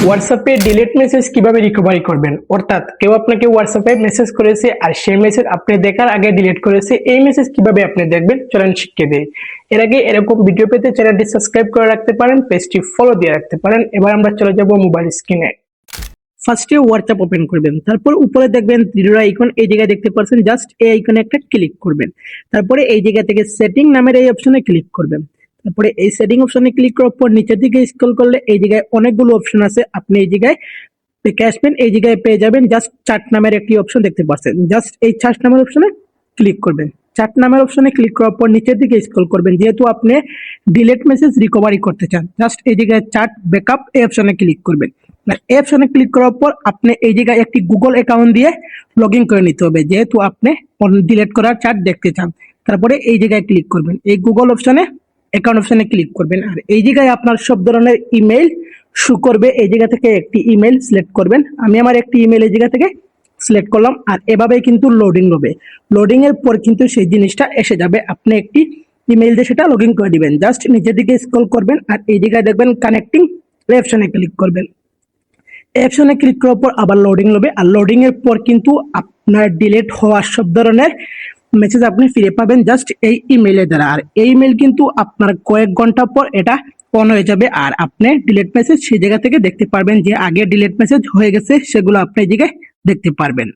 হোয়াটসঅ্যাপে delete message কিভাবে recovery করবেন, অর্থাৎ কেউ আপনাকে হোয়াটসঅ্যাপে মেসেজ করেছে আর সেই মেসেজ আপনি দেখার আগে ডিলিট করেছে, এই মেসেজ কিভাবে আপনি দেখবেন চলেন শিখিয়ে দেই। এর আগে এরকম ভিডিও পেতে চ্যানেলটি সাবস্ক্রাইব করে রাখতে পারেন, পেজটি ফলো দিয়ে রাখতে পারেন। এবার আমরা চলে যাব মোবাইল স্ক্রিনে। ফার্স্টে হোয়াটসঅ্যাপ ওপেন করবেন, তারপর উপরে দেখবেন থ্রিডর আইকন, এই জায়গায় দেখতে পাচ্ছেন, জাস্ট এই আইকনে একটা ক্লিক করবেন। তারপরে এই জায়গা থেকে সেটিং নামের এই অপশনে ক্লিক করবেন। তারপরে এই সেটিং অপশনে ক্লিক করার পর নিচের দিকে স্ক্রল করলে এই জায়গায় অনেকগুলো অপশন আছে, আপনি এই জায়গায় দেখে আসবেন। এই জায়গায় পেয়ে যাবেন জাস্ট চার্ট নামের একটি অপশন দেখতে পাচ্ছেন, জাস্ট এই চার্ট নামের অপশনে ক্লিক করবেন। চার্ট নামের অপশনে ক্লিক করার পর নিচের দিকে স্ক্রল করবেন, যেহেতু আপনি ডিলিট মেসেজ রিকভারি করতে চান, জাস্ট এই জায়গায় চার্ট ব্যাকআপ এই অপশনে ক্লিক করবেন। এই অপশনে ক্লিক করার পর আপনি এই জায়গায় একটি গুগল অ্যাকাউন্ট দিয়ে লগ ইন করে নিতে হবে, যেহেতু আপনি ডিলিট করার চার্ট দেখতে চান। তারপরে এই জায়গায় ক্লিক করবেন, এই গুগল অপশনে অ্যাকাউন্ট অপশনে ক্লিক করবেন, আর এই জায়গায় আপনার সব ধরনের ইমেল শো করবে। এই জায়গা থেকে একটি ইমেল সিলেক্ট করবেন, আমি আমার একটি ইমেল এই জায়গা থেকে সিলেক্ট করলাম। আর এভাবে কিন্তু লোডিং হবে, লোডিং এর পর কিন্তু সেই জিনিসটা এসে যাবে, আপনি একটি ইমেল দিয়ে সেটা লগ ইন করে দিবেন। জাস্ট নিচের দিকে স্ক্রল করবেন আর এই জায়গায় দেখবেন কানেক্টিং, এই অপশনে ক্লিক করবেন। এই অপশনে ক্লিক করার পর আবার লোডিং হবে, আর লোডিং এর পর কিন্তু আপনার ডিলিট হওয়া সব ধরনের মেসেজ আপনি ফিরে পাবেন জাস্ট এই ইমেলের দ্বারা। আর এই ইমেল কিন্তু আপনার কয়েক ঘন্টা পর এটা অন হয়ে যাবে, আর আপনি ডিলিট মেসেজ সেই জায়গা থেকে দেখতে পারবেন, যে আগে ডিলিট মেসেজ হয়ে গেছে সেগুলো আপনি এই জায়গায় দেখতে পারবেন।